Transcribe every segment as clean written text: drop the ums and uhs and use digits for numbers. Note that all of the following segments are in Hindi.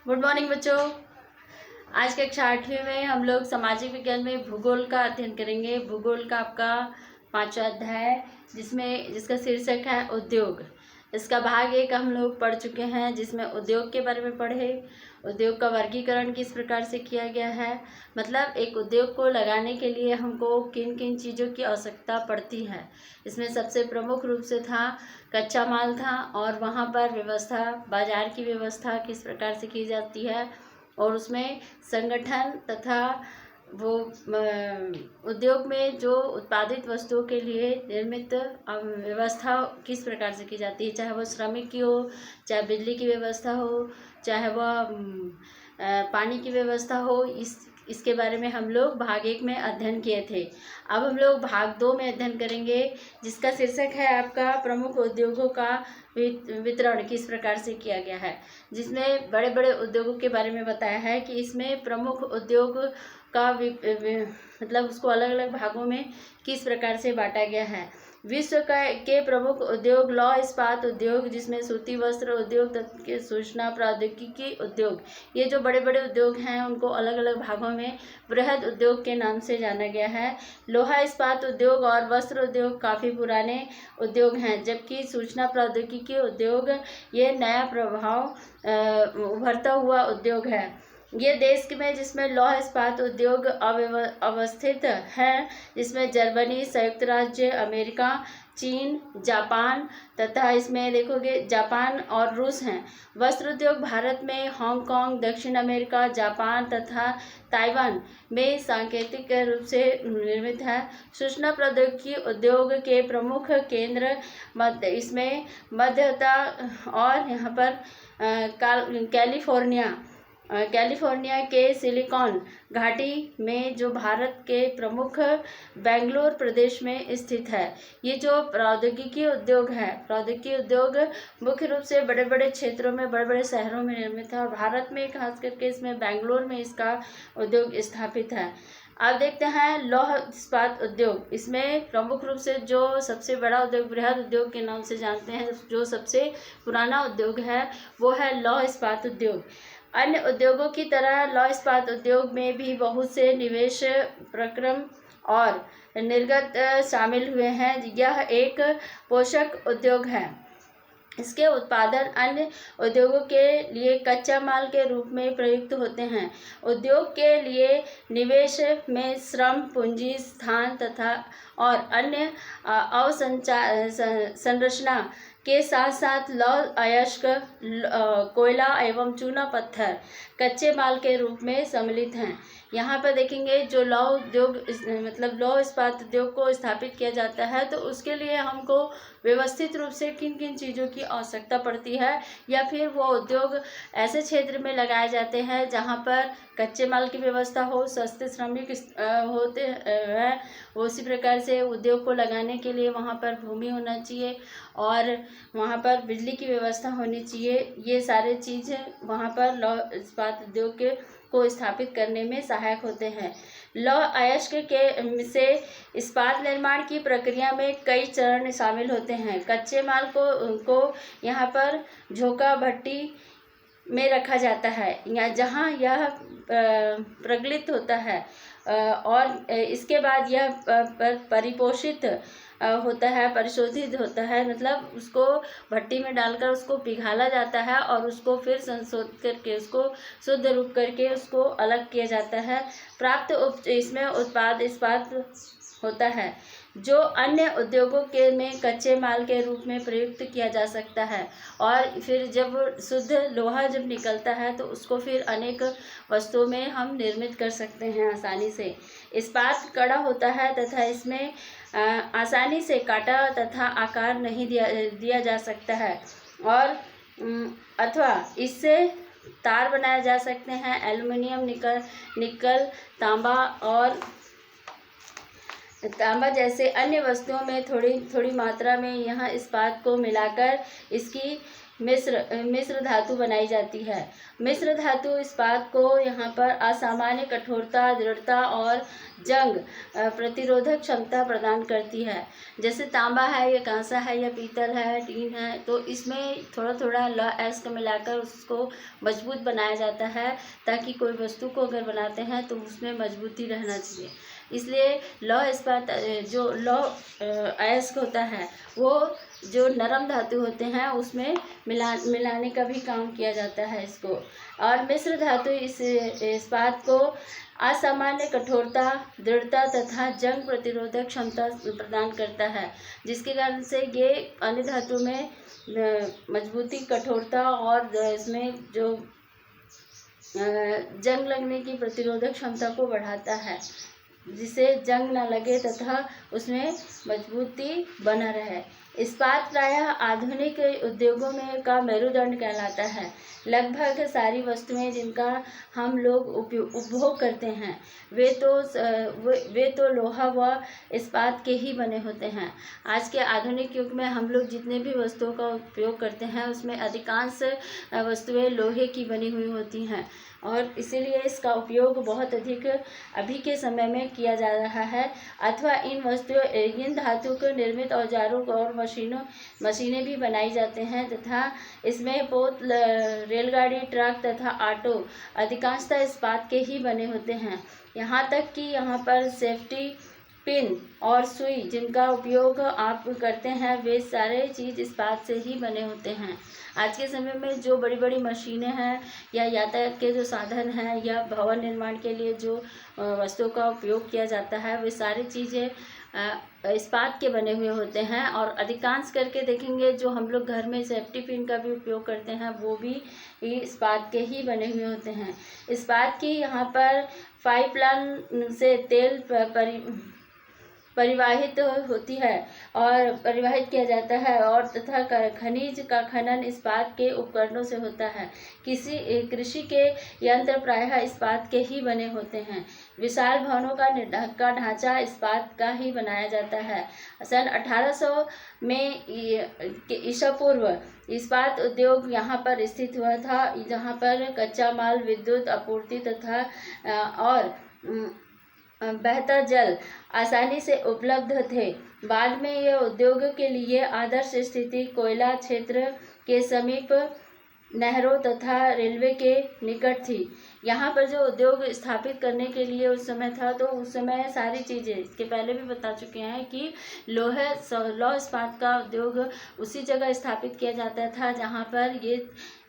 गुड मॉर्निंग बच्चों। आज कक्षा 8वीं में हम लोग सामाजिक विज्ञान में भूगोल का अध्ययन करेंगे। भूगोल का आपका 5वां अध्याय है जिसका शीर्षक है उद्योग। इसका भाग 1 हम लोग पढ़ चुके हैं, जिसमें उद्योग के बारे में पढ़े। उद्योग का वर्गीकरण किस प्रकार से किया गया है, मतलब एक उद्योग को लगाने के लिए हमको किन किन चीज़ों की आवश्यकता पड़ती है। इसमें सबसे प्रमुख रूप से था कच्चा माल था, और वहाँ पर व्यवस्था, बाजार की व्यवस्था किस प्रकार से की जाती है, और उसमें संगठन तथा वो उद्योग में जो उत्पादित वस्तुओं के लिए निर्मित व्यवस्था किस प्रकार से की जाती है, चाहे वह श्रमिक की हो, चाहे बिजली की व्यवस्था हो, चाहे वह पानी की व्यवस्था हो। इसके बारे में हम लोग भाग 1 में अध्ययन किए थे। अब हम लोग भाग 2 में अध्ययन करेंगे, जिसका शीर्षक है आपका प्रमुख उद्योगों का वितरण किस प्रकार से किया गया है, जिसमें बड़े बड़े उद्योगों के बारे में बताया है कि इसमें प्रमुख उद्योग का मतलब उसको अलग अलग भागों में किस प्रकार से बांटा गया है। विश्व के प्रमुख उद्योग लौह इस्पात उद्योग, जिसमें सूती वस्त्र उद्योग तथा सूचना प्रौद्योगिकी उद्योग, ये जो बड़े बड़े उद्योग हैं उनको अलग अलग भागों में बृहद उद्योग के नाम से जाना गया है। लोहा इस्पात उद्योग और वस्त्र उद्योग काफ़ी पुराने उद्योग हैं, जबकि सूचना प्रौद्योगिकी उद्योग ये नया प्रभाव उभरता हुआ उद्योग है। ये देश में जिसमें लौह इस्पात उद्योग अवस्थित है, जिसमें जर्मनी, संयुक्त राज्य अमेरिका, चीन, जापान तथा इसमें देखोगे जापान और रूस हैं। वस्त्र उद्योग भारत में हांगकांग, दक्षिण अमेरिका, जापान तथा ताइवान में सांकेतिक रूप से निर्मित है। सूचना प्रौद्योगिकी उद्योग के प्रमुख केंद्र इसमें मध्यता और यहाँ पर कैलिफोर्निया के सिलिकॉन घाटी में, जो भारत के प्रमुख बेंगलुरु प्रदेश में स्थित है। ये जो प्रौद्योगिकी उद्योग है, प्रौद्योगिकी उद्योग मुख्य रूप से बड़े बड़े क्षेत्रों में, बड़े बड़े शहरों में निर्मित है, और भारत में खास करके इसमें बेंगलुरु में इसका उद्योग स्थापित है। अब देखते हैं लौह इस्पात उद्योग। इसमें प्रमुख रूप से जो सबसे बड़ा उद्योग, बृहद उद्योग के नाम से जानते हैं, जो सबसे पुराना उद्योग है वो है लौह इस्पात उद्योग। अन्य उद्योगों की तरह लौह इस्पात उद्योग में भी बहुत से निवेश प्रक्रम और निर्गत शामिल हुए हैं। यह एक पोषक उद्योग है। इसके उत्पादन अन्य उद्योगों के लिए कच्चा माल के रूप में प्रयुक्त होते हैं। उद्योग के लिए निवेश में श्रम, पूंजी, स्थान तथा और अन्य अवसंरचना के साथ साथ लौह अयस्क, कोयला एवं चूना पत्थर कच्चे माल के रूप में सम्मिलित हैं। यहाँ पर देखेंगे जो लौह उद्योग मतलब लौह इस्पात उद्योग को स्थापित किया जाता है, तो उसके लिए हमको व्यवस्थित रूप से किन किन चीज़ों की आवश्यकता पड़ती है, या फिर वो उद्योग ऐसे क्षेत्र में लगाए जाते हैं जहाँ पर कच्चे माल की व्यवस्था हो, सस्ते श्रमिक होते हैं। उसी प्रकार से उद्योग को लगाने के लिए वहाँ पर भूमि होना चाहिए और वहाँ पर बिजली की व्यवस्था होनी चाहिए। ये सारे चीज़ें वहाँ पर लौह इस्पात उद्योग को स्थापित करने में सहायक होते हैं। लौह अयस्क से इस्पात निर्माण की प्रक्रिया में कई चरण शामिल होते हैं। कच्चे माल को यहाँ पर झोंका भट्टी में रखा जाता है, या जहाँ यह प्रगलित होता है, और इसके बाद यह परिपोषित होता है, परिशोधित होता है, मतलब उसको भट्टी में डालकर उसको पिघाला जाता है और उसको फिर संशोधित करके उसको शुद्ध रूप करके उसको अलग किया जाता है। प्राप्त इसमें उत्पाद इस्पात होता है, जो अन्य उद्योगों में कच्चे माल के रूप में प्रयुक्त किया जा सकता है, और फिर जब शुद्ध लोहा जब निकलता है तो उसको फिर अनेक वस्तुओं में हम निर्मित कर सकते हैं आसानी से। इस्पात कड़ा होता है तथा इसमें आसानी से काटा तथा आकार नहीं दिया जा सकता है, और अथवा इससे तार बनाए जा सकते हैं। एल्युमिनियम, निकल, तांबा जैसे अन्य वस्तुओं में थोड़ी थोड़ी मात्रा में यहाँ इस्पात को मिलाकर इसकी मिश्र धातु बनाई जाती है। मिश्र धातु इस्पात को यहाँ पर असामान्य कठोरता, दृढ़ता और जंग प्रतिरोधक क्षमता प्रदान करती है। जैसे तांबा है या कांसा है या पीतल है, टीन है, तो इसमें थोड़ा थोड़ा लौह अयस्क मिलाकर उसको मजबूत बनाया जाता है, ताकि कोई वस्तु को अगर बनाते हैं तो उसमें मजबूती रहना चाहिए। इसलिए लौह इस्पात जो लौह अयस्क होता है वो जो नरम धातु होते हैं उसमें मिलाने का भी काम किया जाता है इसको। और मिश्र धातु इस इस्पात को असामान्य कठोरता, दृढ़ता तथा जंग प्रतिरोधक क्षमता प्रदान करता है, जिसके कारण से ये अन्य धातु में मजबूती, कठोरता और इसमें जो जंग लगने की प्रतिरोधक क्षमता को बढ़ाता है, जिससे जंग न लगे तथा उसमें मजबूती बना रहे। इस्पात प्रायः आधुनिक उद्योगों में का मेरुदंड कहलाता है। लगभग सारी वस्तुएं जिनका हम लोग उपभोग करते हैं वे तो लोहा व इस्पात के ही बने होते हैं। आज के आधुनिक युग में हम लोग जितने भी वस्तुओं का उपयोग करते हैं उसमें अधिकांश वस्तुएं लोहे की बनी हुई होती हैं, और इसीलिए इसका उपयोग बहुत अधिक अभी के समय में किया जा रहा है। अथवा इन धातु को निर्मित औजारों और मशीनें भी बनाई जाते हैं, तथा इसमें पोत, रेलगाड़ी, ट्रक तथा ऑटो अधिकांशतः इस्पात के ही बने होते हैं। यहाँ तक कि यहाँ पर सेफ्टी पिन और सुई जिनका उपयोग आप करते हैं वे सारे चीज़ इस्पात से ही बने होते हैं। आज के समय में जो बड़ी बड़ी मशीनें हैं या यातायात के जो साधन हैं या भवन निर्माण के लिए जो वस्तुओं का उपयोग किया जाता है वे सारी चीज़ें इस्पात के बने हुए होते हैं। और अधिकांश करके देखेंगे जो हम लोग घर में सेफ्टी पिन का भी उपयोग करते हैं वो भी इस्पात के ही बने हुए होते हैं। इस्पात की यहाँ पर पाइपलाइन से तेल परिवाहित होती है और परिवाहित किया जाता है, और तथा खनिज का खनन इस्पात के उपकरणों से होता है। कृषि के यंत्र प्रायः इस्पात के ही बने होते हैं। विशाल भवनों का ढांचा इस्पात का ही बनाया जाता है। सन 1800 में ईसा पूर्व इस्पात उद्योग यहाँ पर स्थित हुआ था, जहाँ पर कच्चा माल, विद्युत आपूर्ति तथा और बहता जल आसानी से उपलब्ध थे। बाद में यह उद्योग के लिए आदर्श स्थिति कोयला क्षेत्र के समीप नहरों तथा रेलवे के निकट थी। यहाँ पर जो उद्योग स्थापित करने के लिए उस समय था, तो उस समय सारी चीज़ें इसके पहले भी बता चुके हैं कि लौह इस्पात का उद्योग उसी जगह स्थापित किया जाता था जहाँ पर ये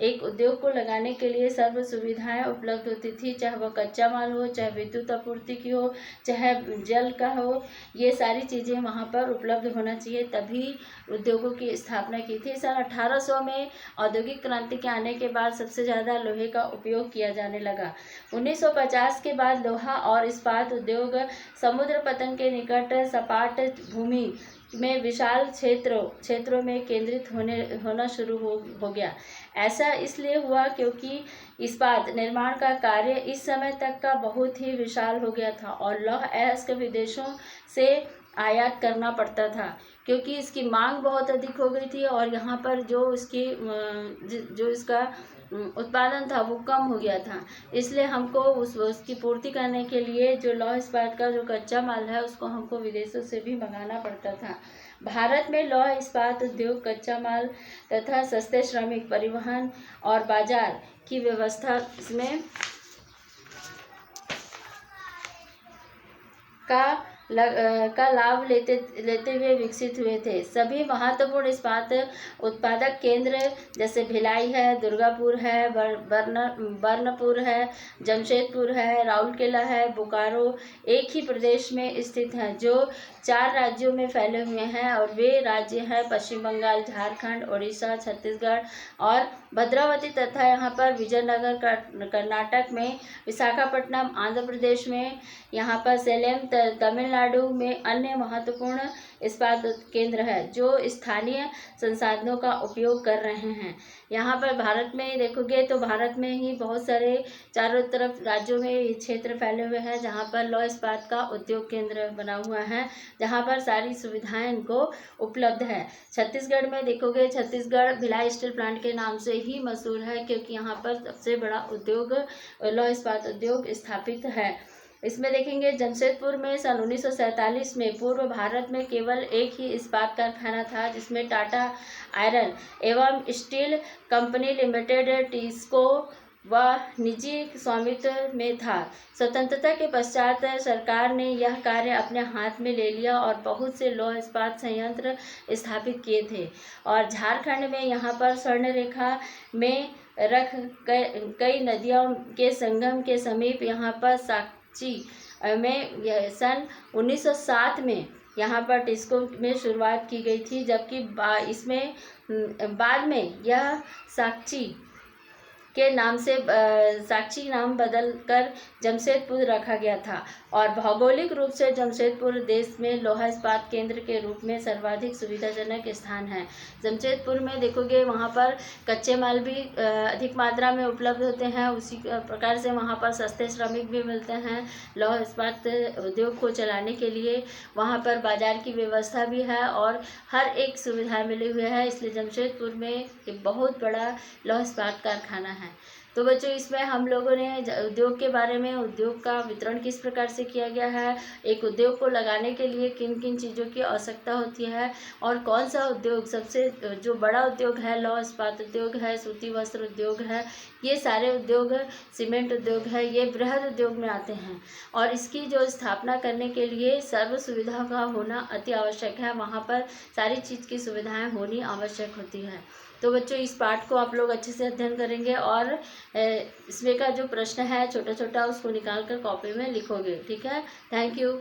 एक उद्योग को लगाने के लिए सर्व सुविधाएं उपलब्ध होती थी, चाहे वह कच्चा माल हो, चाहे विद्युत आपूर्ति की हो, चाहे जल का हो, ये सारी चीज़ें वहाँ पर उपलब्ध होना चाहिए, तभी उद्योगों की स्थापना की थी। सन 1800 में औद्योगिक क्रांति के आने के बाद सबसे ज़्यादा लोहे का उपयोग किया जाने लगा। 1950 के बाद लोहा और इस्पात उद्योग समुद्र पतन के निकट सपाट भूमि में विशाल क्षेत्रों में केंद्रित होना शुरू हो गया। ऐसा इसलिए हुआ क्योंकि इस्पात निर्माण का कार्य इस समय तक का बहुत ही विशाल हो गया था और लौह अयस्क विदेशों से आयात करना पड़ता था, क्योंकि इसकी मांग बहुत अधिक हो गई थी और यहाँ पर जो इसका उत्पादन था वो कम हो गया था। इसलिए हमको उसकी पूर्ति करने के लिए जो लौह इस्पात का जो कच्चा माल है उसको हमको विदेशों से भी मंगाना पड़ता था। भारत में लौह इस्पात उद्योग कच्चा माल तथा सस्ते श्रमिक परिवहन और बाजार की व्यवस्था इसमें का लाभ लेते हुए विकसित हुए थे। सभी महत्वपूर्ण इस्पात उत्पादक केंद्र जैसे भिलाई है, दुर्गापुर है, बर्नपुर है, जमशेदपुर है, राउरकेला है, बोकारो एक ही प्रदेश में स्थित हैं, जो 4 राज्यों में फैले हुए हैं, और वे राज्य हैं पश्चिम बंगाल, झारखंड, उड़ीसा, छत्तीसगढ़ और भद्रावती तथा यहाँ पर विजयनगर कर्नाटक में, विशाखापट्टनम आंध्र प्रदेश में, यहाँ पर सेलेम तमिलनाडु तमिलनाडु में अन्य महत्वपूर्ण इस्पात केंद्र है जो स्थानीय संसाधनों का उपयोग कर रहे हैं। यहाँ पर भारत में देखोगे तो भारत में ही बहुत सारे चारों तरफ राज्यों में ये क्षेत्र फैले हुए हैं जहाँ पर लौह इस्पात का उद्योग केंद्र बना हुआ है, जहाँ पर सारी सुविधाएं इनको उपलब्ध है। छत्तीसगढ़ में देखोगे, छत्तीसगढ़ भिलाई स्टील प्लांट के नाम से ही मशहूर है क्योंकि यहाँ पर सबसे बड़ा उद्योग लौह इस्पात उद्योग स्थापित है। इसमें देखेंगे जमशेदपुर में सन 1947 में पूर्व भारत में केवल एक ही इस्पात कारखाना था जिसमें टाटा आयरन एवं स्टील कंपनी लिमिटेड टिस्को व निजी स्वामित्व में था। स्वतंत्रता के पश्चात सरकार ने यह कार्य अपने हाथ में ले लिया और बहुत से लौह इस्पात संयंत्र स्थापित किए थे। और झारखंड में यहाँ पर स्वर्ण रेखा में रख कई नदियों के संगम के समीप यहाँ पर साक्ची में सन 1907 में यहाँ पर टिस्को में शुरुआत की गई थी, जबकि इसमें बाद में यह साक्ची के नाम से साक्षी नाम बदलकर जमशेदपुर रखा गया था। और भौगोलिक रूप से जमशेदपुर देश में लोहा इस्पात केंद्र के रूप में सर्वाधिक सुविधाजनक स्थान है। जमशेदपुर में देखोगे वहाँ पर कच्चे माल भी अधिक मात्रा में उपलब्ध होते हैं, उसी प्रकार से वहाँ पर सस्ते श्रमिक भी मिलते हैं। लौह इस्पात उद्योग को चलाने के लिए वहाँ पर बाजार की व्यवस्था भी है और हर एक सुविधा मिली हुई है, इसलिए जमशेदपुर में एक बहुत बड़ा लौह इस्पात कारखाना है। तो बच्चों, इसमें हम लोगों ने उद्योग के बारे में, उद्योग का वितरण किस प्रकार से किया गया है, एक उद्योग को लगाने के लिए किन किन चीज़ों की आवश्यकता होती है और कौन सा उद्योग सबसे जो बड़ा उद्योग है, लौह इस्पात उद्योग है, सूती वस्त्र उद्योग है, ये सारे उद्योग, सीमेंट उद्योग है, ये बृहद उद्योग में आते हैं और इसकी जो स्थापना करने के लिए सर्व सुविधा का होना अति आवश्यक है। वहाँ पर सारी चीज़ की सुविधाएं होनी आवश्यक होती है। तो बच्चों, इस पाठ को आप लोग अच्छे से अध्ययन करेंगे और इसमें का जो प्रश्न है छोटा छोटा उसको निकाल कर कॉपी में लिखोगे। ठीक है, थैंक यू।